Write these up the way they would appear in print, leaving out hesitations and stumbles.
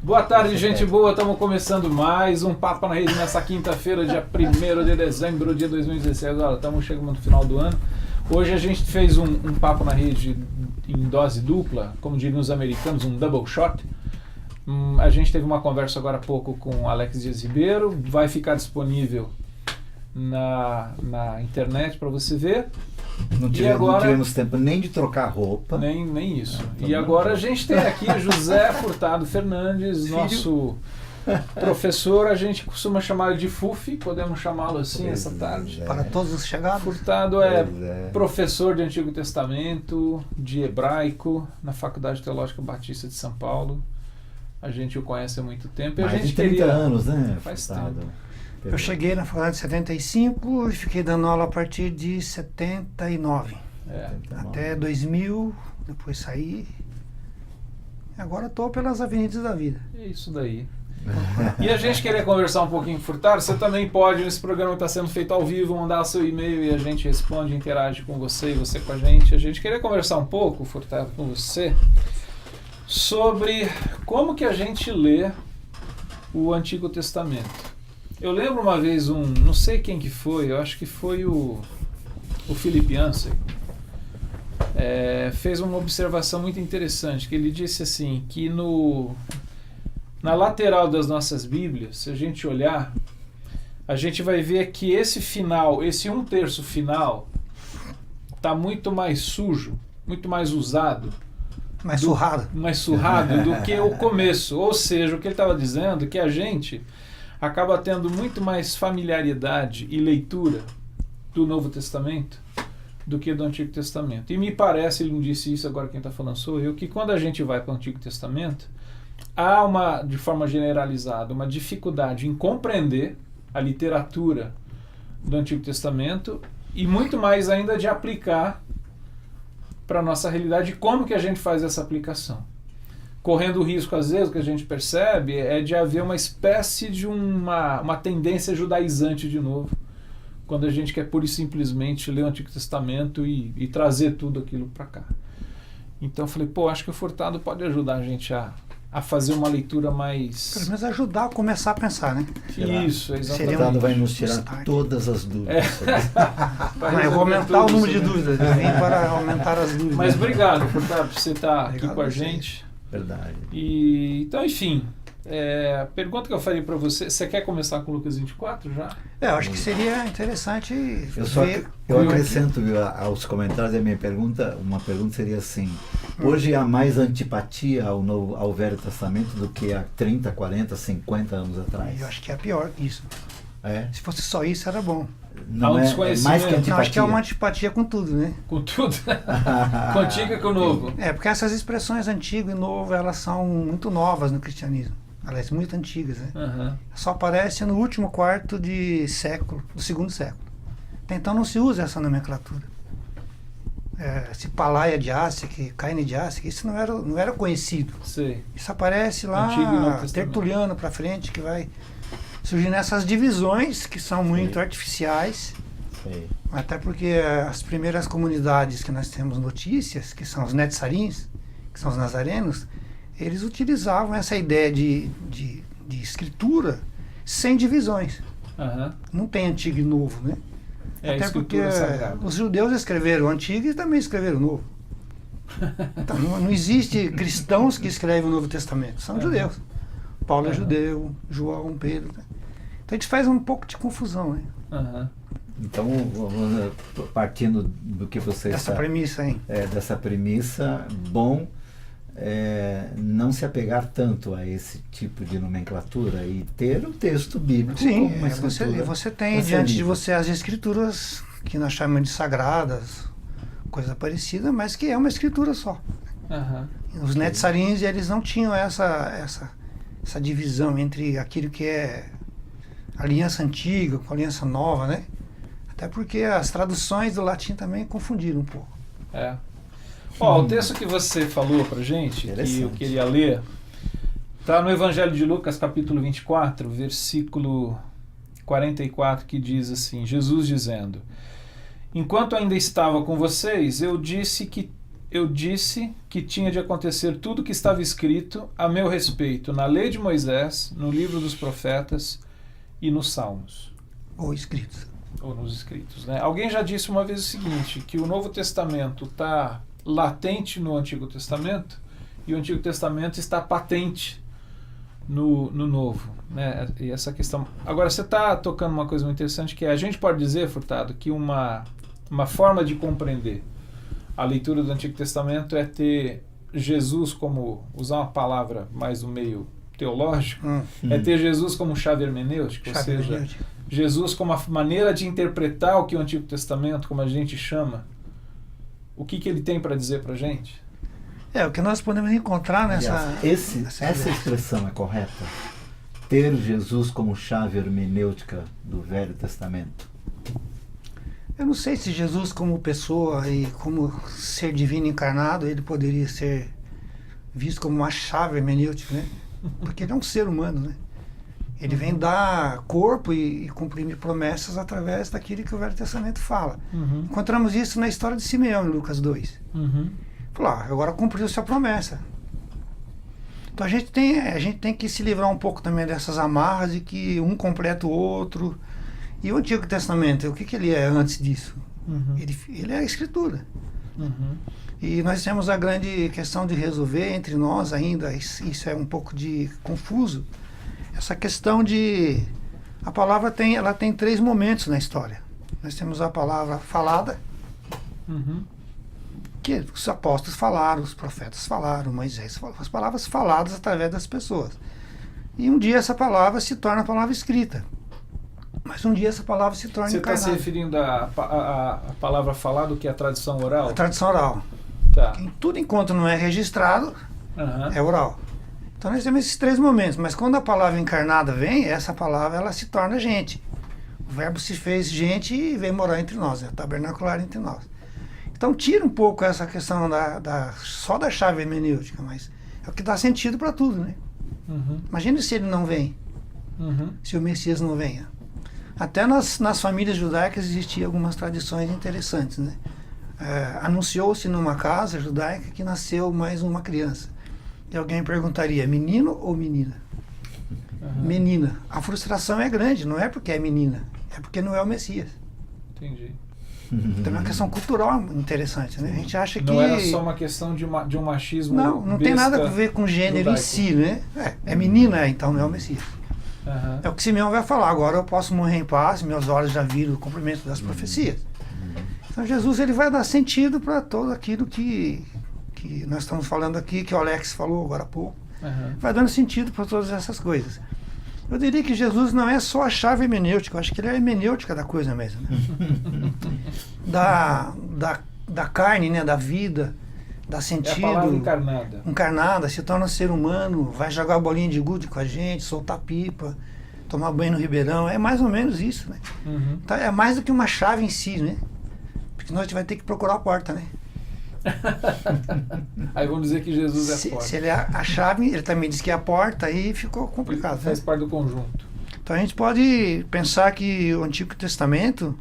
Boa tarde, gente boa. Estamos começando mais um Papo na Rede nessa quinta-feira, dia 1º de dezembro de 2016. Olha, estamos chegando no final do ano. Hoje a gente fez um Papo na Rede em dose dupla, como diriam os americanos, um double shot. A gente teve uma conversa agora há pouco com o Alex Dias Ribeiro. Vai ficar disponível na internet para você ver. Não tivemos tempo nem de trocar roupa. Nem isso. E agora a gente tem aqui José Furtado Fernandes, nosso professor. A gente costuma chamar ele de Fufi, podemos chamá-lo assim essa tarde. Para todos os chegados. Furtado é professor de Antigo Testamento, de hebraico, na Faculdade Teológica Batista de São Paulo. A gente o conhece há muito tempo. Mais de 30 anos, né? Faz tempo. Eu cheguei na faculdade em 75 e fiquei dando aula a partir de 79. Até 2000, depois saí. Agora estou pelas avenidas da vida. É isso daí. E a gente queria conversar um pouquinho, Furtado. Você também pode, nesse programa que está sendo feito ao vivo, mandar seu e-mail e a gente responde, interage com você e você com a gente. A gente queria conversar um pouco, Furtado, com você, sobre como que a gente lê o Antigo Testamento. Eu lembro uma vez não sei quem que foi, eu acho que foi o Philip Yancey, fez uma observação muito interessante, que ele disse assim, que na lateral das nossas Bíblias, se a gente olhar, a gente vai ver que esse 1/3 final, está muito mais sujo, muito mais usado, mais surrado do que o começo. Ou seja, o que ele estava dizendo é que a gente acaba tendo muito mais familiaridade e leitura do Novo Testamento do que do Antigo Testamento. E me parece, ele não disse isso, agora quem está falando sou eu, que quando a gente vai para o Antigo Testamento, há de forma generalizada, uma dificuldade em compreender a literatura do Antigo Testamento e muito mais ainda de aplicar para a nossa realidade. Como que a gente faz essa aplicação? Correndo o risco, às vezes, o que a gente percebe é de haver uma espécie de uma tendência judaizante de novo, quando a gente quer pura e simplesmente ler o Antigo Testamento e trazer tudo aquilo para cá. Então eu falei, acho que o Furtado pode ajudar a gente a fazer uma leitura mais... Pelo menos ajudar a começar a pensar, né? Isso, exatamente. O Furtado vai nos tirar todas as dúvidas. Eu vou aumentar o número de dúvidas, vem para aumentar as dúvidas. Mas obrigado, Furtado, por você estar aqui com a gente. Verdade. Então, enfim, a pergunta que eu faria para você quer começar com Lucas 24 já? Eu acho que seria interessante Eu acrescento aos comentários da minha pergunta, uma pergunta seria assim, hoje há mais antipatia ao Velho Testamento do que há 30, 40, 50 anos atrás? Eu acho que é pior isso. Se fosse só isso, era bom. Não é mais que antipatia. Não, acho que é uma antipatia com tudo, né? Com tudo? Com o antigo e com o novo. Porque essas expressões antigo e novo, elas são muito novas no cristianismo. Aliás, muito antigas, né? Uhum. Só aparece no último quarto de século, do segundo século. Então não se usa essa nomenclatura. Esse Palaia de Ásica, Caine de Ásica, isso não era conhecido. Sei. Isso aparece lá, Tertuliano para frente, que vai surgindo essas divisões que são muito artificiais. Sei. Até porque as primeiras comunidades que nós temos notícias, que são os Netzarins, que são os nazarenos, eles utilizavam essa ideia de escritura sem divisões. Uhum. Não tem antigo e novo, né? Até porque os judeus escreveram o antigo e também escreveram o novo. Então, não existe cristãos que escrevem o Novo Testamento, são judeus. Paulo é judeu, João, Pedro. Né? Então a gente faz um pouco de confusão, né? Uhum. Então, partindo do que você dessa premissa, hein? Dessa premissa, bom não se apegar tanto a esse tipo de nomenclatura e ter o texto bíblico. Sim, você tem diante de você as escrituras que nós chamamos de sagradas, coisa parecida, mas que é uma escritura só. Uhum. Os Netzarins, eles não tinham essa divisão entre aquilo que é aliança antiga com aliança nova, né? Até porque as traduções do latim também confundiram um pouco. O texto que você falou pra gente, que eu queria ler, está no Evangelho de Lucas, capítulo 24, versículo 44, que diz assim, Jesus dizendo, enquanto ainda estava com vocês, eu disse que eu disse que tinha de acontecer tudo o que estava escrito a meu respeito na lei de Moisés, no livro dos profetas e nos salmos. Ou escritos. Ou nos escritos, né? Alguém já disse uma vez o seguinte, que o Novo Testamento está latente no Antigo Testamento e o Antigo Testamento está patente no Novo, né? E essa questão... Agora, você está tocando uma coisa muito interessante, que a gente pode dizer, Furtado, que uma forma de compreender a leitura do Antigo Testamento é ter Jesus como, usar uma palavra mais do meio teológico, é ter Jesus como chave hermenêutica, ou seja, Jesus como a maneira de interpretar o que o Antigo Testamento, como a gente chama, o que ele tem para dizer para a gente? O que nós podemos encontrar nessa... Essa expressão é correta? Ter Jesus como chave hermenêutica do Velho Testamento? Eu não sei se Jesus como pessoa e como ser divino encarnado, ele poderia ser visto como uma chave hermenêutica, né? Porque ele é um ser humano, né? Ele vem dar corpo e cumprir promessas através daquilo que o Velho Testamento fala. Encontramos isso na história de Simeão, em Lucas 2. Falou, agora cumpriu-se a promessa. Então a gente tem que se livrar um pouco também dessas amarras de que um completa o outro. E o Antigo Testamento, o que ele é antes disso? Ele é a Escritura. E nós temos a grande questão de resolver entre nós ainda, isso é um pouco confuso, essa questão de... A palavra ela tem 3 momentos na história. Nós temos a palavra falada, que os apóstolos falaram, os profetas falaram, Moisés falou, as palavras faladas através das pessoas. E um dia essa palavra se torna a palavra escrita. Mas um dia essa palavra se torna encarnada. Você está se referindo à palavra falada, que é a tradição oral? A tradição oral. Tá. Tudo enquanto não é registrado, é oral. Então nós temos esses 3 momentos, mas quando a palavra encarnada vem, essa palavra ela se torna gente. O verbo se fez gente e veio morar entre nós, tabernacular entre nós. Então tira um pouco essa questão só da chave hermenêutica, mas é o que dá sentido para tudo, né? Imagina se ele não vem, se o Messias não venha. Até nas famílias judaicas existiam algumas tradições interessantes, né? Anunciou-se numa casa judaica que nasceu mais uma criança. E alguém perguntaria, menino ou menina? Menina. A frustração é grande, não é porque é menina, é porque não é o Messias. Entendi. Então é uma questão cultural interessante, né? A gente acha que... Não era só uma questão de um machismo. Não tem nada a ver com gênero judaico em si, né? É menina, então não é o Messias. É o que Simeão vai falar, agora eu posso morrer em paz, meus olhos já viram o cumprimento das profecias. Então Jesus ele vai dar sentido para tudo aquilo que nós estamos falando aqui, que o Alex falou agora há pouco. Vai dando sentido para todas essas coisas. Eu diria que Jesus não é só a chave hermenêutica, eu acho que ele é a hermenêutica da coisa mesmo. Né? da carne, né? Da vida, dá sentido. É a palavra encarnada. Encarnada, se torna ser humano, vai jogar bolinha de gude com a gente, soltar pipa, tomar banho no Ribeirão, é mais ou menos isso, né? Então, é mais do que uma chave em si, né? Porque nós a gente vai ter que procurar a porta, né? Aí vamos dizer que Jesus é a porta. Se ele é a chave, ele também diz que é a porta, aí ficou complicado. Faz parte do conjunto. Então a gente pode pensar que o Antigo Testamento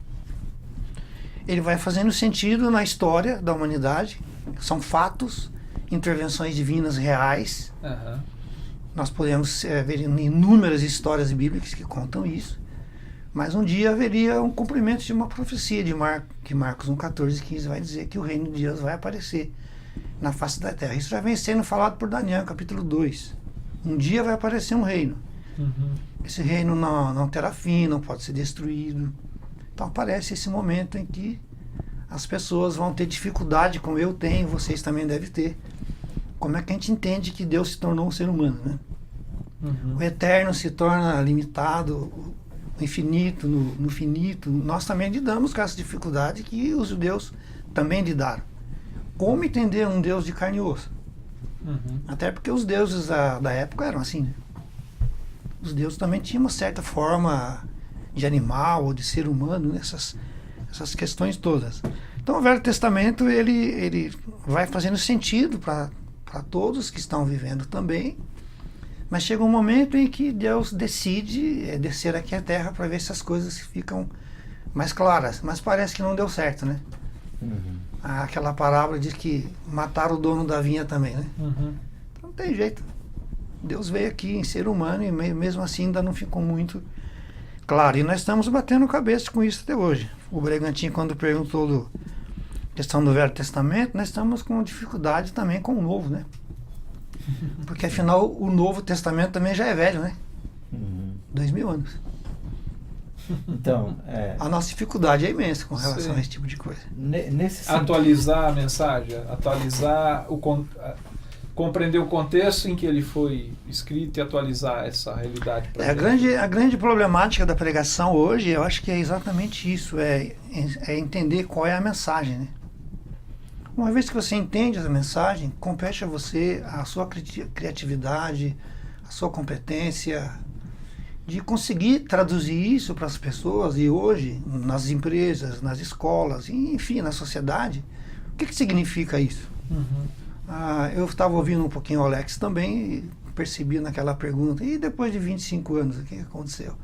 ele vai fazendo sentido na história da humanidade. São fatos, intervenções divinas reais. Nós podemos ver inúmeras histórias bíblicas que contam isso. Mas um dia haveria um cumprimento de uma profecia que Marcos 1,14-15 vai dizer que o reino de Deus vai aparecer na face da terra. Isso já vem sendo falado por Daniel, capítulo 2. Um dia vai aparecer um reino. Esse reino não terá fim, não pode ser destruído. Então aparece esse momento em que as pessoas vão ter dificuldade, como eu tenho, vocês também devem ter. Como é que a gente entende que Deus se tornou um ser humano, né? O eterno se torna limitado, o infinito no finito. Nós também lidamos com essa dificuldade que os judeus também lidaram. Como entender um Deus de carne e osso? Até porque os deuses da época eram assim, né? Os deuses também tinham uma certa forma de animal ou de ser humano, né? Essas questões todas. Então o Velho Testamento ele vai fazendo sentido para todos que estão vivendo também, mas chega um momento em que Deus decide descer aqui à Terra para ver se as coisas ficam mais claras, mas parece que não deu certo, né? Aquela parábola diz que mataram o dono da vinha também, né? Uhum. Então não tem jeito. Deus veio aqui em ser humano e mesmo assim ainda não ficou muito claro. E nós estamos batendo cabeça com isso até hoje. O Bragantino, quando perguntou a questão do Velho Testamento, nós estamos com dificuldade também com o Novo, né? Porque afinal o Novo Testamento também já é velho, né? 2000 anos. Então, a nossa dificuldade é imensa com relação a esse tipo de coisa. Atualizar a mensagem, atualizar compreender o contexto em que ele foi escrito e atualizar essa realidade. A grande problemática da pregação hoje, eu acho que é exatamente isso, é entender qual é a mensagem, né? Uma vez que você entende essa mensagem, compete a você a sua criatividade, a sua competência de conseguir traduzir isso para as pessoas, e hoje, nas empresas, nas escolas, enfim, na sociedade, o que significa isso? Uhum. Eu estava ouvindo um pouquinho o Alex também e percebi naquela pergunta, e depois de 25 anos, o que aconteceu?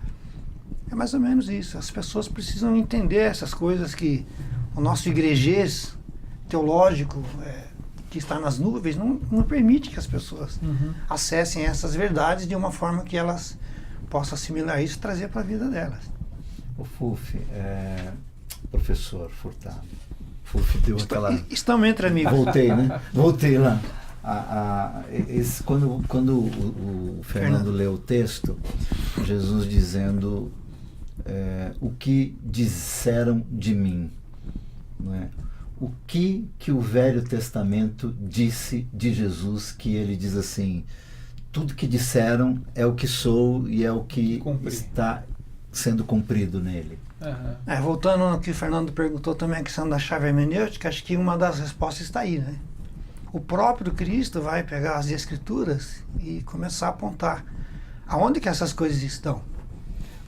É mais ou menos isso, as pessoas precisam entender essas coisas que o nosso igrejês teológico, que está nas nuvens, não permite que as pessoas acessem essas verdades de uma forma que elas possam assimilar isso e trazer para a vida delas. O Fuf, professor Furtado, Fuf deu aquela... Estamos entre amigos. Voltei lá. Quando o Fernando leu o texto, Jesus dizendo o que disseram de mim, não é? O que o Velho Testamento disse de Jesus, que ele diz assim, tudo que disseram é o que sou e é o que está sendo cumprido nele. Uhum. Voltando ao que o Fernando perguntou também, a questão da chave hermenêutica, acho que uma das respostas está aí, né? O próprio Cristo vai pegar as Escrituras e começar a apontar aonde que essas coisas estão,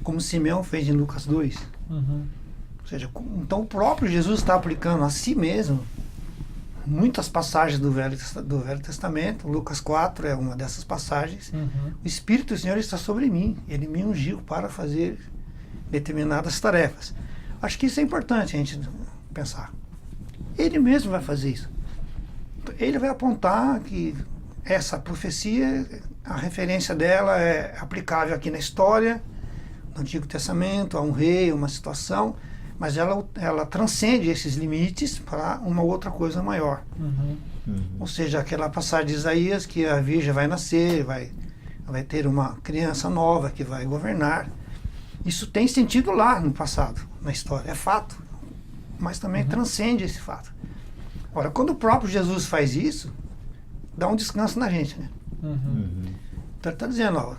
como Simeão fez em Lucas 2. Uhum. Ou seja, então o próprio Jesus está aplicando a si mesmo muitas passagens do Velho Testamento. Lucas 4 é uma dessas passagens. Uhum. O Espírito do Senhor está sobre mim, ele me ungiu para fazer determinadas tarefas. Acho que isso é importante a gente pensar. Ele mesmo vai fazer isso. Ele vai apontar que essa profecia, a referência dela é aplicável aqui na história, no Antigo Testamento, a um rei, uma situação, mas ela transcende esses limites para uma outra coisa maior. Uhum. Ou seja, aquela passagem de Isaías que a Virgem vai nascer, vai ter uma criança nova que vai governar. Isso tem sentido lá no passado, na história, é fato, mas também transcende esse fato. Ora, quando o próprio Jesus faz isso, dá um descanso na gente, né? Então ele está dizendo,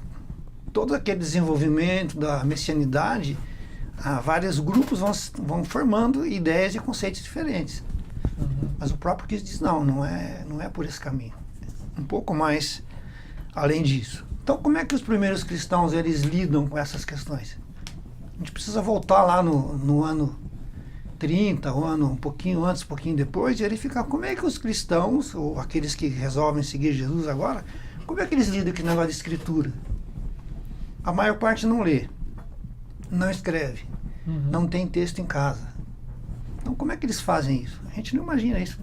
todo aquele desenvolvimento da messianidade, vários grupos vão formando ideias e conceitos diferentes. Mas o próprio Cristo diz, não é por esse caminho. Um pouco mais além disso. Então, como é que os primeiros cristãos eles lidam com essas questões? A gente precisa voltar lá no ano 30, o ano um pouquinho antes, um pouquinho depois, e verificar como é que os cristãos, ou aqueles que resolvem seguir Jesus agora, como é que eles lidam com o negócio de escritura? A maior parte não lê, não escreve, não tem texto em casa. Então, como é que eles fazem isso? A gente não imagina isso.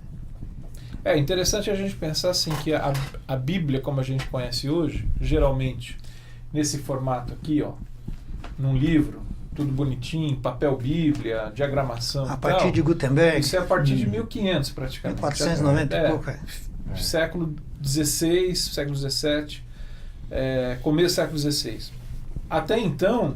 É interessante a gente pensar assim, que a Bíblia, como a gente conhece hoje, geralmente, nesse formato aqui, num livro, tudo bonitinho, papel Bíblia, diagramação. A partir de Gutenberg. Isso é a partir de 1500 praticamente. 1490 e pouco. Século XVI, século XVII, começo do século XVI. Até então,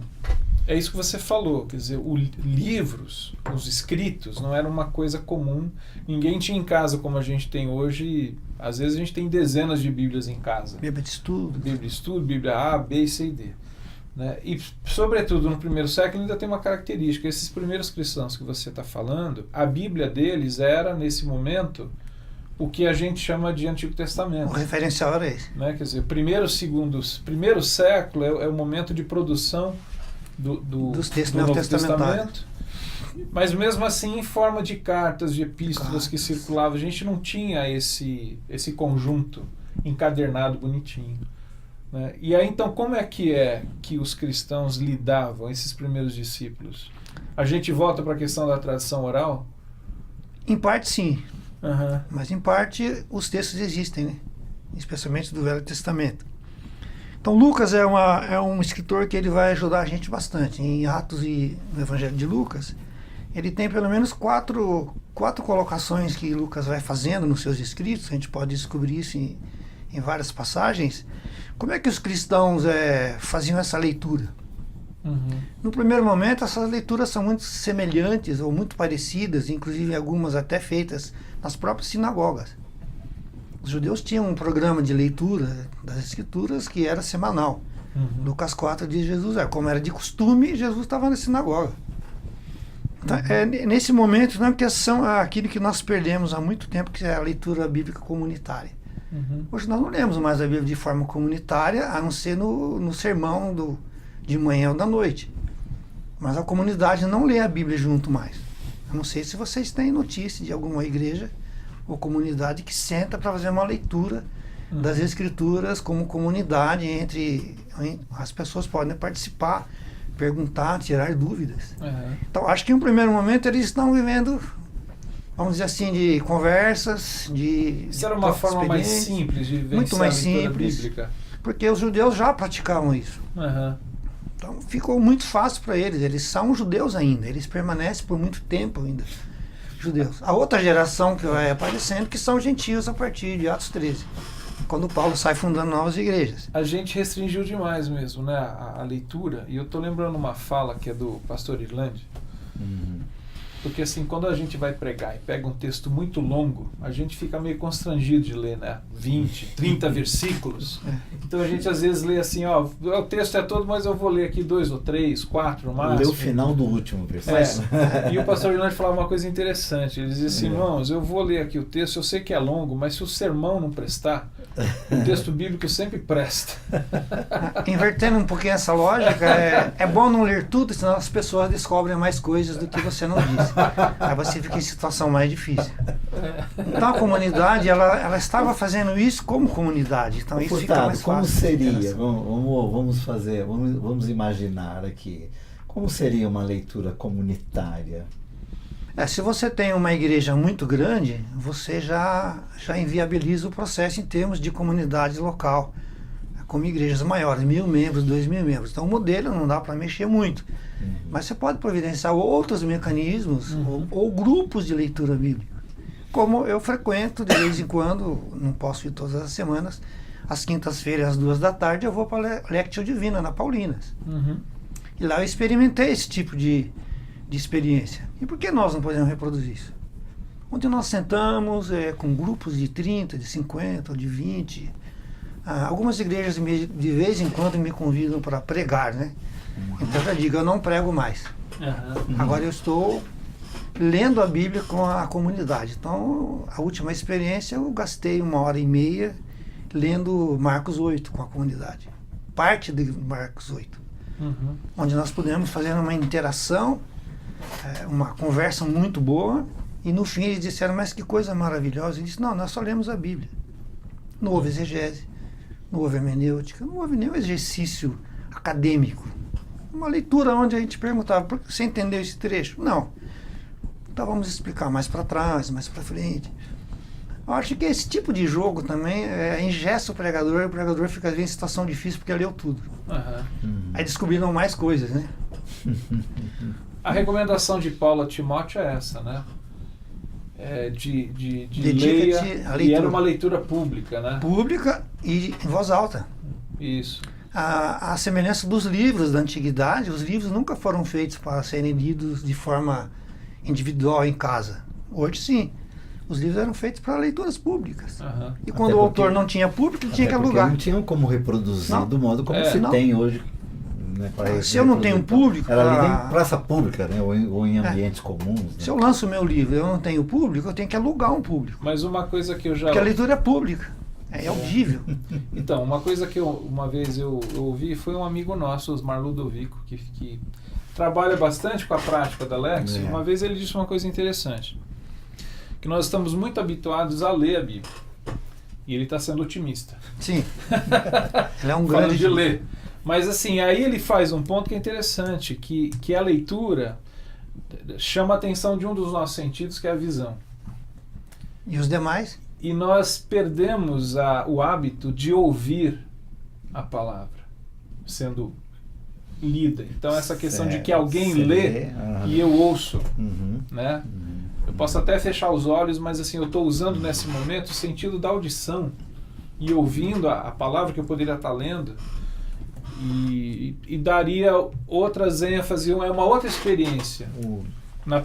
é isso que você falou, quer dizer, livros, os escritos, não era uma coisa comum. Ninguém tinha em casa como a gente tem hoje. Às vezes a gente tem dezenas de Bíblias em casa. Bíblia de estudo. Bíblia de estudo, Bíblia A, B, C e D. Né? E, sobretudo, no primeiro século ainda tem uma característica. Esses primeiros cristãos que você está falando, a Bíblia deles era, nesse momento, o que a gente chama de Antigo Testamento. O referencial era esse. Né? Quer dizer, primeiro século é o momento de produção dos textos do Novo Testamento. Mas mesmo assim em forma de cartas, de epístolas que circulavam. A gente não tinha esse conjunto encadernado bonitinho. Né? E aí então como é que os cristãos lidavam, esses primeiros discípulos? A gente volta para a questão da tradição oral? Em parte, sim. Uhum. Mas, em parte, os textos existem, né? Especialmente do Velho Testamento. Então, Lucas é um escritor que ele vai ajudar a gente bastante. Em Atos e no Evangelho de Lucas, ele tem pelo menos quatro colocações que Lucas vai fazendo nos seus escritos. A gente pode descobrir isso em várias passagens. Como é que os cristãos faziam essa leitura? Uhum. No primeiro momento, essas leituras são muito semelhantes ou muito parecidas, inclusive algumas até feitas nas próprias sinagogas. Os judeus tinham um programa de leitura das Escrituras que era semanal. Uhum. Lucas 4 diz Jesus, como era de costume, Jesus estava na sinagoga. Então, nesse momento, não é porque são aquilo que nós perdemos há muito tempo, que é a leitura bíblica comunitária. Uhum. Hoje nós não lemos mais a Bíblia de forma comunitária, a não ser no sermão de manhã ou da noite. Mas a comunidade não lê a Bíblia junto mais. Eu não sei se vocês têm notícia de alguma igreja ou comunidade que senta para fazer uma leitura das Escrituras como comunidade, as pessoas podem participar, perguntar, tirar dúvidas. Uhum. Então, acho que em um primeiro momento eles estão vivendo, vamos dizer assim, de conversas, Isso era uma forma mais simples de vivenciar muito mais a leitura simples, bíblica. porque os judeus já praticavam isso. Uhum. Então ficou muito fácil para eles são judeus ainda, eles permanecem por muito tempo ainda judeus. A outra geração que vai aparecendo, que são gentios a partir de Atos 13, quando Paulo sai fundando novas igrejas. A gente restringiu demais mesmo, né, a leitura, e eu tô lembrando uma fala que é do pastor Irlande. Uhum. Porque assim, quando a gente vai pregar e pega um texto muito longo, a gente fica meio constrangido de ler, né? 20, 30 versículos. Então a gente às vezes lê assim, o texto é todo, mas eu vou ler aqui 2 ou 3, 4 no máximo. Lê o final do último versículo. E o pastor Irlande falava uma coisa interessante. Ele dizia assim, irmãos, eu vou ler aqui o texto, eu sei que é longo, mas se o sermão não prestar, o texto bíblico sempre presta. Invertendo um pouquinho essa lógica, é bom não ler tudo, senão as pessoas descobrem mais coisas do que você não disse. Aí você fica em situação mais difícil. Então a comunidade, ela estava fazendo isso como comunidade. Então isso fica mais fácil. Como seria? Vamos imaginar aqui. Como seria uma leitura comunitária? Se você tem uma igreja muito grande, você já inviabiliza o processo em termos de comunidade local. Como igrejas maiores, 1.000 membros, 2.000 membros. Então o modelo não dá para mexer muito. Mas você pode providenciar outros mecanismos ou grupos de leitura bíblica. Como eu frequento de vez em quando, não posso ir todas as semanas, às quintas-feiras, às 14h, eu vou para a Lectio Divina, na Paulinas. E lá eu experimentei esse tipo de experiência. E por que nós não podemos reproduzir isso? Onde nós sentamos com grupos de 30, de 50 ou de 20. Algumas igrejas de vez em quando me convidam para pregar, né? Então eu digo, eu não prego mais. Agora eu estou lendo a Bíblia com a comunidade. Então, a última experiência eu gastei 1h30 lendo Marcos 8 com a comunidade. Parte de Marcos 8. Onde nós pudemos fazer uma interação, uma conversa muito boa, e no fim eles disseram, mas que coisa maravilhosa. Eu disse, não, nós só lemos a Bíblia. Não houve exegese, não houve hermenêutica, não houve nenhum exercício acadêmico. Uma leitura onde a gente perguntava, você entendeu esse trecho? Não. Então vamos explicar mais para trás, mais para frente. Eu acho que esse tipo de jogo também engessa o pregador fica às vezes em situação difícil porque leu tudo. Aí descobriram mais coisas, né? A recomendação de Paulo a Timóteo é essa, né? De leia, e era uma leitura pública, né? Pública e em voz alta. Isso. A semelhança dos livros da antiguidade, os livros nunca foram feitos para serem lidos de forma individual em casa. Hoje sim. Os livros eram feitos para leituras públicas. E quando o autor não tinha público, ele tinha que alugar. Não tinham como reproduzir do modo como se tem hoje. Né, se eu não tenho público... Era lido em praça pública, né, ou em ambientes comuns. Né? Se eu lanço o meu livro e eu não tenho público, eu tenho que alugar um público. Mas uma coisa que eu já... Porque a leitura é pública. É audível. Então, uma coisa que uma vez eu ouvi foi um amigo nosso, Osmar Ludovico, que trabalha bastante com a prática da Lex. Uma vez ele disse uma coisa interessante, que nós estamos muito habituados a ler a Bíblia. E ele está sendo otimista. Sim. Ele é um grande... Falando de ler. Mas assim, aí ele faz um ponto que é interessante, que a leitura chama a atenção de um dos nossos sentidos, que é a visão. E os demais? E nós perdemos o hábito de ouvir a palavra sendo lida. Então essa questão de que alguém lê e eu ouço, né? Eu posso até fechar os olhos, mas assim, eu estou usando nesse momento o sentido da audição e ouvindo a palavra que eu poderia estar lendo e daria outras ênfases, é uma outra experiência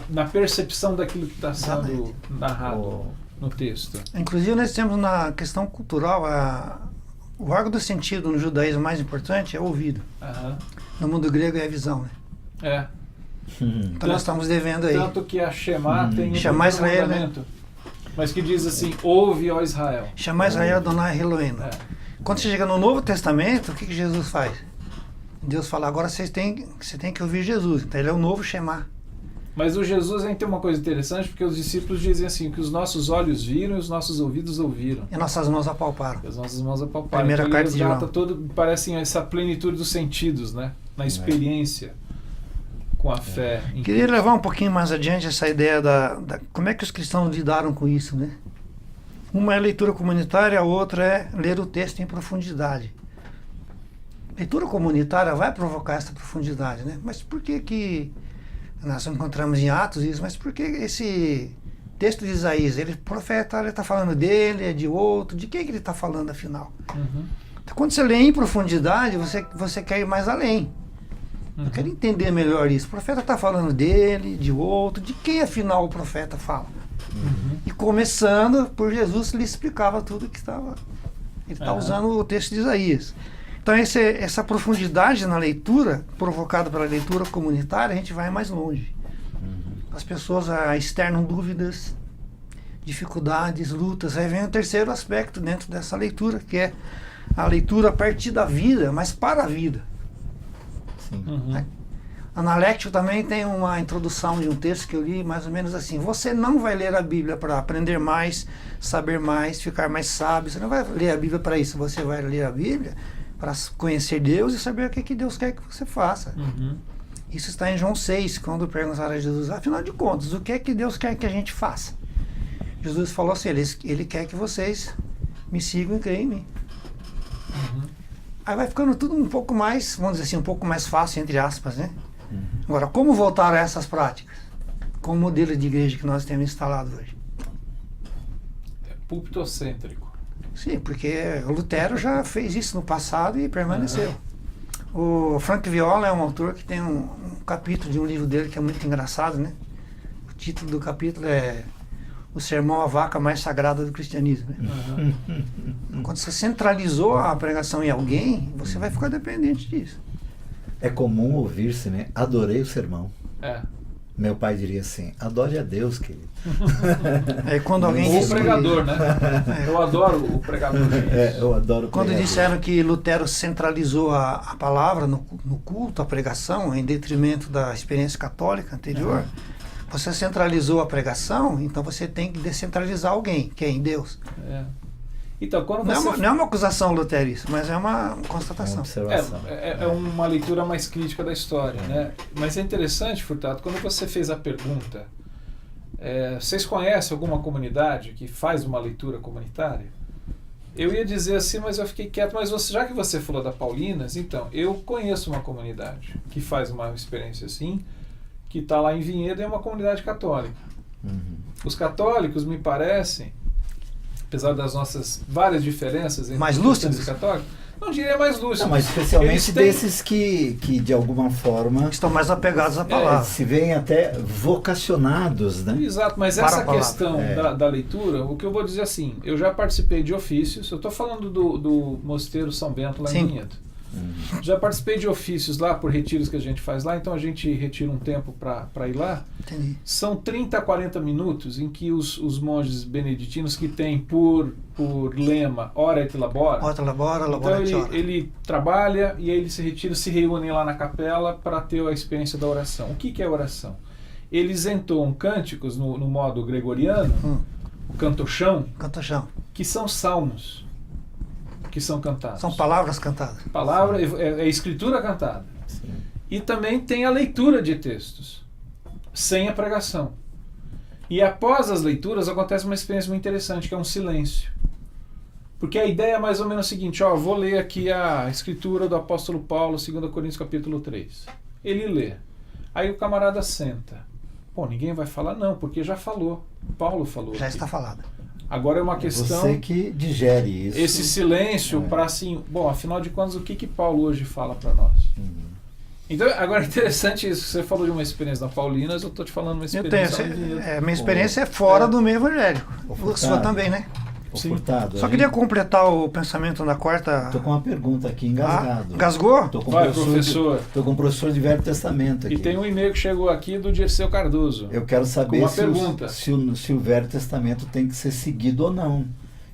na percepção daquilo que está sendo narrado no texto. Inclusive nós temos na questão cultural o órgão do sentido no judaísmo mais importante é o ouvido. No mundo grego é a visão, né? Então nós estamos devendo aí. Tanto que a Shema tem Shema Israel, né? Mas que diz assim, ouve, ó Israel. Shema Israel Adonai Eloheinu. Quando você chega no Novo Testamento, o que Jesus faz? Deus fala, agora você tem que ouvir Jesus. Então ele é o novo Shema. Mas o Jesus ainda tem uma coisa interessante, porque os discípulos dizem assim, que os nossos olhos viram e os nossos ouvidos ouviram. E nossas mãos apalparam. E as nossas mãos apalparam. Primeira então, carta de João. Todo, parece essa plenitude dos sentidos, né? Na experiência com a fé. Queria levar um pouquinho mais adiante essa ideia como é que os cristãos lidaram com isso, né? Uma é leitura comunitária, a outra é ler o texto em profundidade. Leitura comunitária vai provocar essa profundidade, né? Mas por que nós encontramos em Atos isso? Mas por que esse texto de Isaías, o profeta, ele está falando dele, é de outro, de quem que ele está falando afinal? Então, quando você lê em profundidade, você quer ir mais além. Eu quero entender melhor isso. O profeta está falando dele, de outro, de quem afinal o profeta fala? E começando por Jesus, ele explicava tudo que estava. Ele está usando o texto de Isaías. Então essa profundidade na leitura, provocada pela leitura comunitária, a gente vai mais longe. As pessoas externam dúvidas, dificuldades, lutas. Aí vem o terceiro aspecto dentro dessa leitura, que é a leitura a partir da vida, mas para a vida. Na Lectio também tem uma introdução de um texto que eu li, mais ou menos assim: você não vai ler a Bíblia para aprender mais, saber mais, ficar mais sábio. Você não vai ler a Bíblia para isso. Você vai ler a Bíblia para conhecer Deus e saber o que Deus quer que você faça. Isso está em João 6, quando perguntaram a Jesus, afinal de contas, o que é que Deus quer que a gente faça? Jesus falou assim, ele quer que vocês me sigam e creem em mim. Aí vai ficando tudo um pouco mais, vamos dizer assim, um pouco mais fácil, entre aspas, né? Agora, como voltar a essas práticas? Com o modelo de igreja que nós temos instalado hoje? É púlpito-cêntrico. Sim, porque o Lutero já fez isso no passado e permaneceu. O Frank Viola é um autor que tem um capítulo de um livro dele que é muito engraçado, né? O título do capítulo é O Sermão à Vaca Mais Sagrada do Cristianismo. Né? Quando você centralizou a pregação em alguém, você vai ficar dependente disso. É comum ouvir-se, né? Adorei o sermão. Meu pai diria assim, adore a Deus, querido. Quando alguém o pregador, né? Eu adoro o pregador. Eu adoro o Quando pregador. disseram que Lutero centralizou a palavra no culto, a pregação, em detrimento da experiência católica anterior, você centralizou a pregação, então você tem que descentralizar alguém, que é em Deus. Então, quando você... não é uma acusação luterista, mas é uma constatação. É uma leitura mais crítica da história, né? Mas é interessante, Furtado, quando você fez a pergunta, vocês conhecem alguma comunidade que faz uma leitura comunitária? Eu ia dizer assim, mas eu fiquei quieto, mas já que você falou da Paulinas, então, eu conheço uma comunidade que faz uma experiência assim, que está lá em Vinhedo, é uma comunidade católica. Os católicos, me parecem, apesar das nossas várias diferenças entre mais cristãos e católicos, não diria mais lúcidos. Mas especialmente desses que de alguma forma estão mais apegados à palavra. Se veem até vocacionados, né? Exato, mas essa questão da leitura, o que eu vou dizer assim, eu já participei de ofícios, eu estou falando do Mosteiro São Bento lá em Vinhedo. Já participei de ofícios lá, por retiros que a gente faz lá, então a gente retira um tempo para ir lá. Entendi. São 30 a 40 minutos em que os monges beneditinos, que têm por lema ora et labora, então ele trabalha e aí ele se retira, se reúnem lá na capela para ter a experiência da oração. O que é oração? Eles entoam cânticos no modo gregoriano, o cantochão, que são salmos que são cantados. São palavras cantadas. Palavra é escritura cantada. E também tem a leitura de textos, sem a pregação. E após as leituras acontece uma experiência muito interessante, que é um silêncio. Porque a ideia é mais ou menos a seguinte, vou ler aqui a escritura do apóstolo Paulo, 2 Coríntios capítulo 3. Ele lê. Aí o camarada senta. Pô, ninguém vai falar? Não, porque já falou. Paulo falou. Já aqui. Está falado. Agora é uma questão... Você que digere isso. Esse silêncio para assim... Bom, afinal de contas, o que Paulo hoje fala para nós? Então, agora é interessante isso. Você falou de uma experiência da Paulinas, eu estou te falando uma experiência... Minha experiência é fora do meio evangélico. A sua também, né? Furtado, só queria completar o pensamento na quarta... Estou com uma pergunta aqui, engasgado. Engasgou? Estou com professor. Estou com um professor de Velho Testamento aqui. E tem um e-mail que chegou aqui do Dirceu Cardoso. Eu quero saber se o Velho Testamento tem que ser seguido ou não.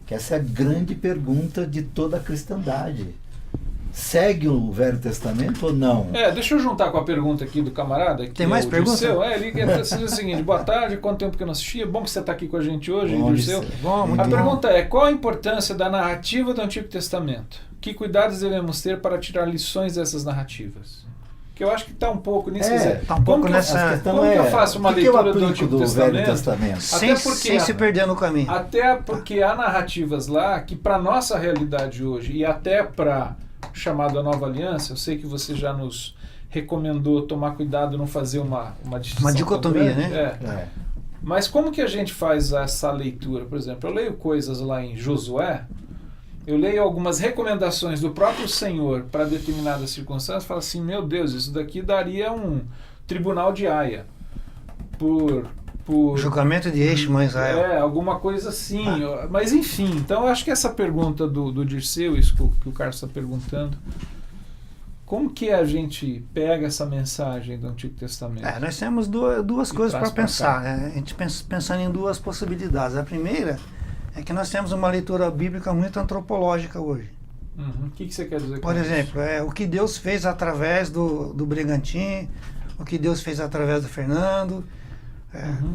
Que essa é a grande pergunta de toda a cristandade. Segue o Velho Testamento ou não? Deixa eu juntar com a pergunta aqui do camarada. Que tem mais perguntas? Ele quer dizer o seguinte, boa tarde, quanto tempo que eu não assistia? Bom que você está aqui com a gente hoje, Dirceu. A pergunta é, qual a importância da narrativa do Antigo Testamento? Que cuidados devemos ter para tirar lições dessas narrativas? Que eu acho que está um pouco nisso. Está um pouco nessa... Como que eu faço uma leitura do Antigo Testamento? Sem se perder no caminho. Até porque há narrativas lá que para a nossa realidade hoje e até para... chamado a Nova Aliança, eu sei que você já nos recomendou tomar cuidado, não fazer uma distinção. Uma dicotomia, né? Mas como que a gente faz essa leitura? Por exemplo, eu leio coisas lá em Josué, eu leio algumas recomendações do próprio Senhor para determinadas circunstâncias, falo assim, meu Deus, isso daqui daria um tribunal de Haia. Por julgamento de Eichmann, Israel. Alguma coisa assim. Mas enfim, então eu acho que essa pergunta do Dirceu, isso que o Carlos está perguntando, como que a gente pega essa mensagem do Antigo Testamento? Nós temos duas coisas para pensar. A gente pensando em duas possibilidades. A primeira é que nós temos uma leitura bíblica muito antropológica hoje. O que você quer dizer com Por exemplo, o que Deus fez através do Bregantin, o que Deus fez através do Fernando.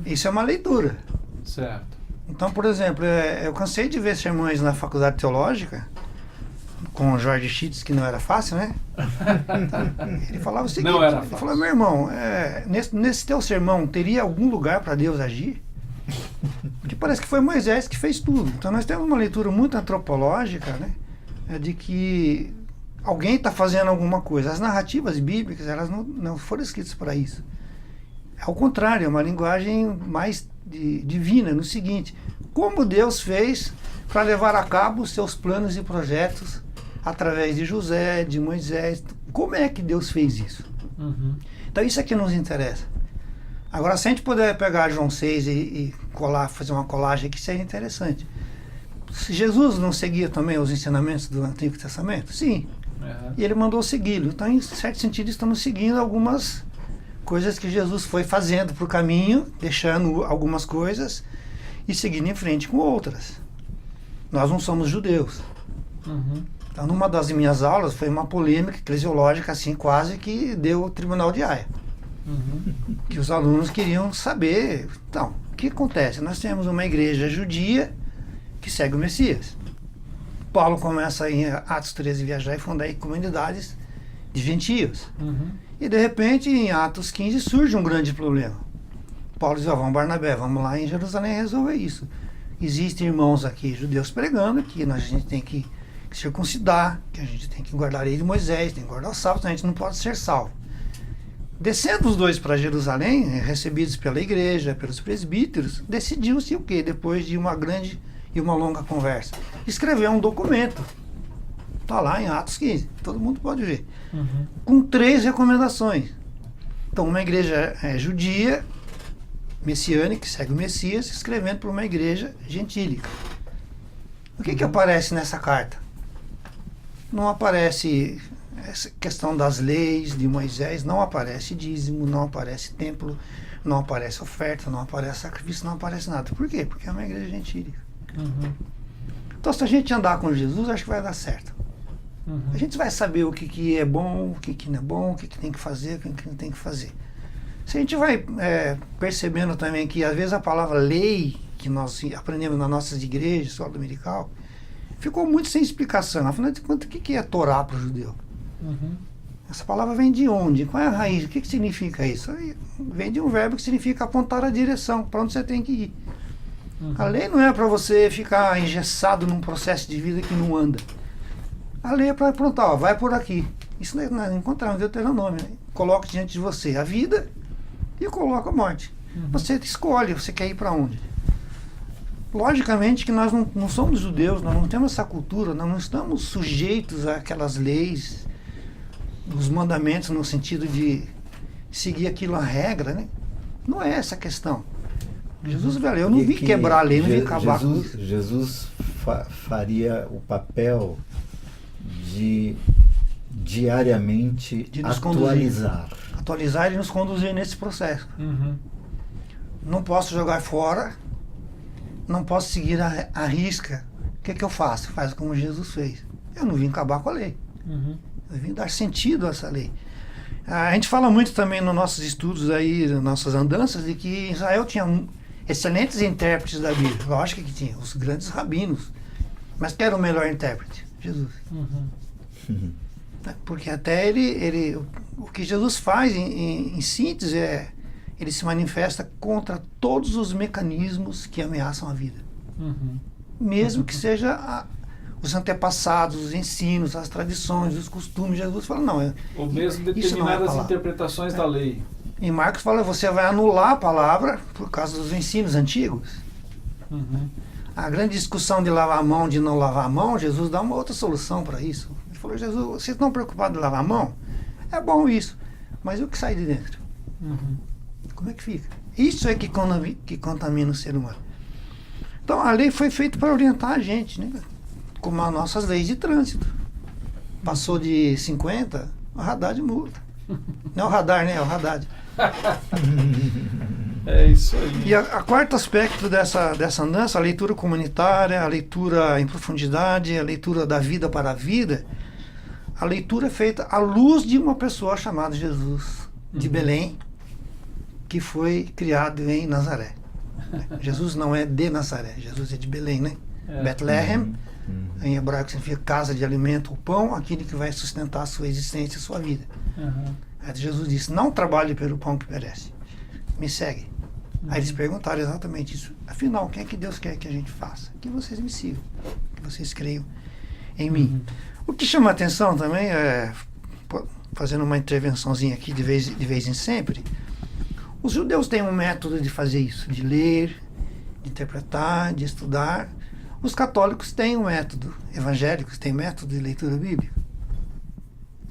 Isso é uma leitura. Certo. Então, por exemplo, eu cansei de ver sermões na faculdade teológica com o Jorge Schitz, que não era fácil, né? Ele falava o seguinte, ele falou, meu irmão, nesse teu sermão teria algum lugar para Deus agir? Porque parece que foi Moisés que fez tudo. Então nós temos uma leitura muito antropológica, né? De que alguém está fazendo alguma coisa. As narrativas bíblicas, elas não foram escritas para isso. Ao contrário, é uma linguagem mais divina, no seguinte, como Deus fez para levar a cabo os seus planos e projetos através de José, de Moisés, como é que Deus fez isso? Então isso é que nos interessa. Agora, se a gente puder pegar João 6 e fazer uma colagem aqui, seria interessante. Se Jesus não seguia também os ensinamentos do Antigo Testamento? Sim. E ele mandou segui-lo. Então, em certo sentido, estamos seguindo algumas coisas que Jesus foi fazendo para o caminho, deixando algumas coisas e seguindo em frente com outras. Nós não somos judeus. Então, numa das minhas aulas, foi uma polêmica eclesiológica, assim, quase que deu o tribunal de Haia. Que os alunos queriam saber. Então, o que acontece? Nós temos uma igreja judia que segue o Messias. Paulo começa em Atos 13 viajar e fundar aí comunidades de gentios. E de repente, em Atos 15, surge um grande problema. Paulo diz, vamos Barnabé, vamos lá em Jerusalém resolver isso. Existem irmãos aqui, judeus, pregando que a gente tem que circuncidar, que a gente tem que guardar a lei de Moisés, tem que guardar os sábados, a gente não pode ser salvo. Descendo os dois para Jerusalém, recebidos pela igreja, pelos presbíteros, decidiu-se o quê? Depois de uma grande e uma longa conversa. Escrever um documento. Está lá em Atos 15, todo mundo pode ver. Com 3 recomendações. Então, uma igreja judia, messiânica, que segue o Messias, escrevendo para uma igreja gentílica. O que aparece nessa carta? Não aparece essa questão das leis de Moisés, não aparece dízimo, não aparece templo, não aparece oferta, não aparece sacrifício, não aparece nada. Por quê? Porque é uma igreja gentílica. Então, se a gente andar com Jesus, acho que vai dar certo. A gente vai saber o que é bom, o que não é bom, o que tem que fazer, o que não tem que fazer. Se a gente vai percebendo também que, às vezes, a palavra lei, que nós aprendemos nas nossas igrejas, escola dominical, ficou muito sem explicação. Afinal de contas, o que é Torá para o judeu? Essa palavra vem de onde? Qual é a raiz? O que significa isso? Vem de um verbo que significa apontar a direção, para onde você tem que ir. A lei não é para você ficar engessado num processo de vida que não anda. A lei é para apontar, vai por aqui. Isso nós encontramos em Deuteronômio. Né? Coloca diante de você a vida e coloca a morte. Você escolhe, você quer ir para onde. Logicamente que nós não somos judeus, nós não temos essa cultura, nós não estamos sujeitos àquelas leis, os mandamentos no sentido de seguir aquilo a regra, né? Não é essa a questão. Jesus, velho, eu não vim quebrar a lei, não vim acabar com isso. Jesus faria o papel de diariamente de nos atualizar. Atualizar e nos conduzir nesse processo. Não posso jogar fora, não posso seguir a risca. O que eu faço? Faz como Jesus fez. Eu não vim acabar com a lei. Eu vim dar sentido a essa lei. A gente fala muito também nos nossos estudos aí, nas nossas andanças, de que Israel tinha excelentes intérpretes da Bíblia. Lógico que tinha, os grandes rabinos. Mas quem era o melhor intérprete? Jesus. Porque até o que Jesus faz em síntese ele se manifesta contra todos os mecanismos que ameaçam a vida. Mesmo que seja os antepassados, os ensinos, as tradições, os costumes. Jesus fala, não. Ou mesmo determinadas interpretações da lei. Em Marcos fala, você vai anular a palavra por causa dos ensinos antigos. A grande discussão de lavar a mão, de não lavar a mão, Jesus dá uma outra solução para isso. Ele falou, Jesus, vocês estão preocupados em lavar a mão? É bom isso, mas e o que sai de dentro? Como é que fica? Isso é que contamina o ser humano. Então a lei foi feita para orientar a gente, né? Como as nossas leis de trânsito. Passou de 50, o radar de multa. Não é o radar, né? É o Haddad. É isso aí. E a quarto aspecto dessa andança, a leitura comunitária, a leitura em profundidade, a leitura da vida para a vida, a leitura é feita à luz de uma pessoa chamada Jesus, de Belém, que foi criado em Nazaré. Jesus não é de Nazaré, Jesus é de Belém, né? Bethlehem, em hebraico significa casa de alimento, o pão, aquele que vai sustentar a sua existência, a sua vida. Aí Jesus disse, não trabalhe pelo pão que perece, me segue. Aí eles perguntaram exatamente isso. Afinal, o que é que Deus quer que a gente faça? Que vocês me sigam, que vocês creiam em mim. O que chama a atenção também, fazendo uma intervençãozinha aqui de vez em sempre, os judeus têm um método de fazer isso, de ler, de interpretar, de estudar. Os católicos têm um método, evangélicos têm método de leitura bíblica.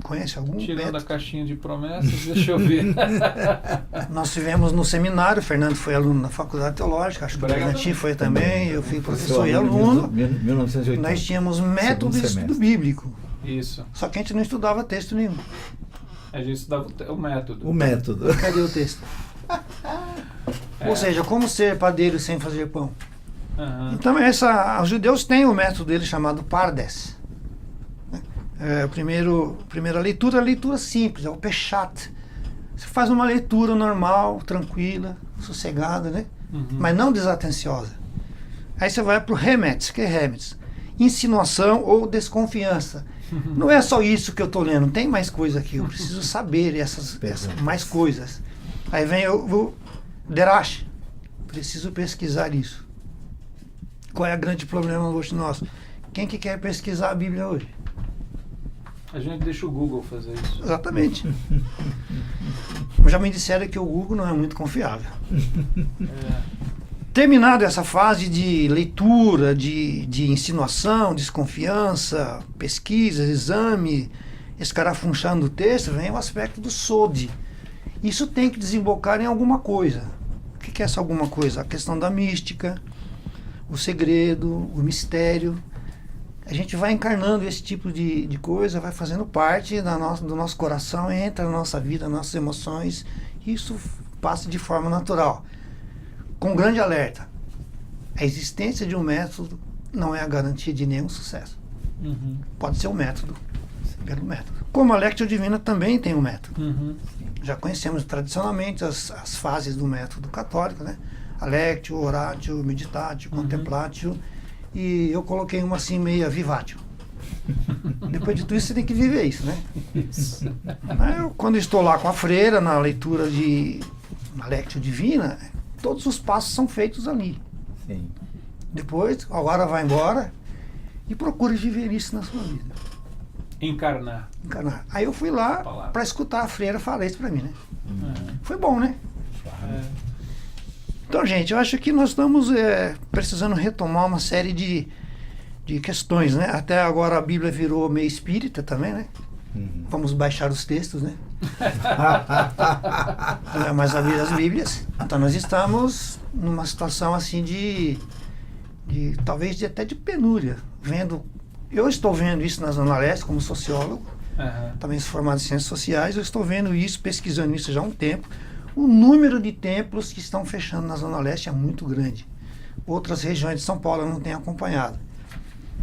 Conhece algum? Tirando a caixinha de promessas, deixa eu ver. Nós tivemos no seminário, o Fernando foi aluno na faculdade teológica, acho que o Bernardinho foi também, eu fui professor e aluno. 1980. Nós tínhamos método de estudo bíblico. Isso. Só que a gente não estudava texto nenhum. A gente estudava o método. O método. Cadê o texto? Ou seja, como ser padeiro sem fazer pão. Então os judeus têm um método deles chamado Pardes. A primeira leitura é a leitura simples, é o Peshat. Você faz uma leitura normal, tranquila, sossegada, né? Mas não desatenciosa. Aí você vai para o Remetz, que é Remetz. Insinuação ou desconfiança. Não é só isso que eu estou lendo, tem mais coisa aqui, eu preciso saber essas mais coisas. Aí vem o Derash, preciso pesquisar isso. Qual é o grande problema hoje nosso? Quem que quer pesquisar a Bíblia hoje? A gente deixa o Google fazer isso. Exatamente. Já me disseram que o Google não é muito confiável. Terminada essa fase de leitura, de insinuação, desconfiança, pesquisa, exame, escarafunchando o texto, vem o aspecto do sode. Isso tem que desembocar em alguma coisa. O que é essa alguma coisa? A questão da mística, o segredo, o mistério. A gente vai encarnando esse tipo de coisa, vai fazendo parte do nosso coração, entra na nossa vida, nas nossas emoções. Isso passa de forma natural. Com um grande alerta. A existência de um método não é a garantia de nenhum sucesso. Pode ser um método, pelo método. Como a Lectio Divina também tem um método. Já conhecemos tradicionalmente as fases do método católico, né? A Lectio, Oratio, Meditatio, Contemplatio. E eu coloquei uma assim meia Vivatio. Depois de tudo isso, você tem que viver isso, né? Isso. Quando eu estou lá com a freira, na leitura na Lectio Divina, todos os passos são feitos ali. Sim. Depois, agora vai embora e procure viver isso na sua vida. Encarnar. Aí eu fui lá para escutar a freira falar isso para mim, né? Foi bom, né? Então, gente, eu acho que nós estamos precisando retomar uma série de questões, né? Até agora a Bíblia virou meio espírita também, né? Vamos baixar os textos, né? Não é mais abrir as Bíblias. Então nós estamos numa situação assim talvez até de penúria. Eu estou vendo isso na Zona Leste como sociólogo, também sou formado em ciências sociais, eu estou vendo isso, pesquisando isso já há um tempo. O número de templos que estão fechando na Zona Leste é muito grande. Outras regiões de São Paulo eu não tenho acompanhado.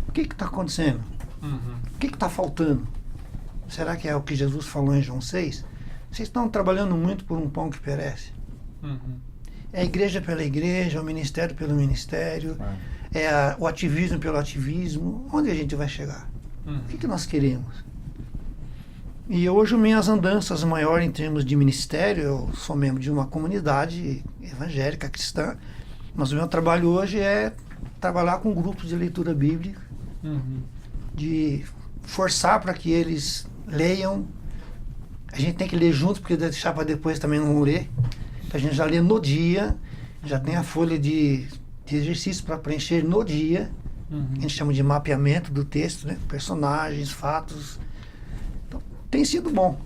O que está acontecendo? O que está faltando? Será que é o que Jesus falou em João 6? Vocês estão trabalhando muito por um pão que perece. É a igreja pela igreja, o ministério pelo ministério, o ativismo pelo ativismo. Onde a gente vai chegar? O que nós queremos? E hoje minhas andanças maiores em termos de ministério, eu sou membro de uma comunidade evangélica cristã, mas o meu trabalho hoje é trabalhar com grupos de leitura bíblica, de forçar para que eles leiam. A gente tem que ler juntos, porque deixar para depois também não ler. A gente já lê no dia, já tem a folha de exercício para preencher no dia. A gente chama de mapeamento do texto, né? Personagens, fatos. Então, tem sido bom.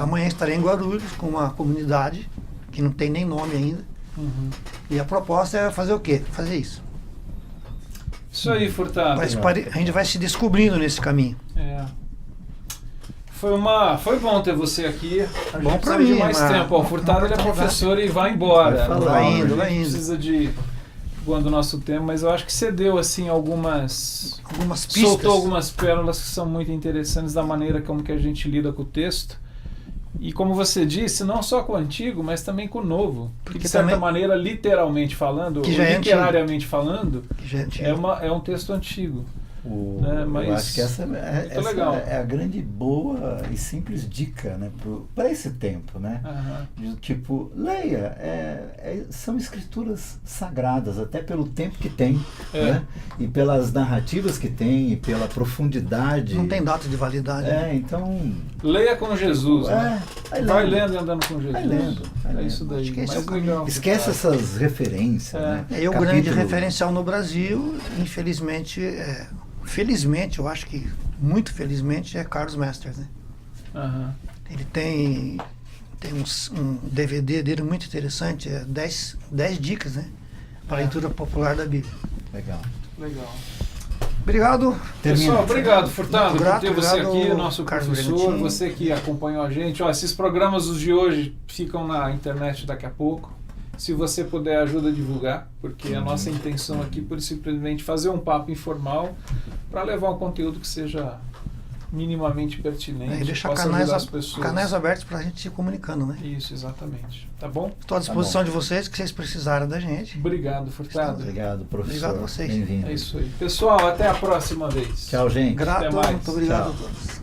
Amanhã estarei em Guarulhos com uma comunidade que não tem nem nome ainda. E a proposta é fazer o quê? Fazer isso. Isso aí, Furtado. A gente vai se descobrindo nesse caminho. Foi bom ter você aqui. A bom gente pra precisa mim, de mais tempo. O Furtado ele é professor e vai embora. Vai indo. Precisa de quando o nosso tema, mas eu acho que você deu assim algumas pistas. Soltou algumas pérolas que são muito interessantes da maneira como que a gente lida com o texto. E como você disse, não só com o antigo, mas também com o novo. Porque de certa maneira, literalmente falando, ou literariamente falando, é um texto antigo. Mas eu acho que essa é a grande, boa e simples dica, né, para esse tempo, né? Tipo, leia, são escrituras sagradas, até pelo tempo que tem, né? E pelas narrativas que tem, e pela profundidade. Não tem data de validade. Então... Leia com Jesus, né? Vai lendo e andando com Jesus. Vai lendo. É isso daí. Acho que esse legal. Esquece essas referências, né? O grande referencial no Brasil, infelizmente... Felizmente, eu acho que muito felizmente, é Carlos Masters, né? Ele tem um DVD dele muito interessante, 10 dicas, né? Para a leitura popular da Bíblia. Legal. Obrigado. Pessoal, obrigado, Furtado, por ter você obrigado, aqui, nosso professor, você que acompanhou a gente. Esses programas os de hoje ficam na internet daqui a pouco. Se você puder, ajuda a divulgar, porque a nossa intenção aqui é simplesmente fazer um papo informal para levar um conteúdo que seja minimamente pertinente. E deixar canais abertos para a gente se comunicando, né? Isso, exatamente. Tá bom? Estou à disposição de vocês, que vocês precisarem da gente. Obrigado, Furtado. Obrigado, professor. Obrigado a vocês. Bem-vindo. É isso aí. Pessoal, até a próxima vez. Tchau, gente. Grato, até mais. muito obrigado Tchau. a todos.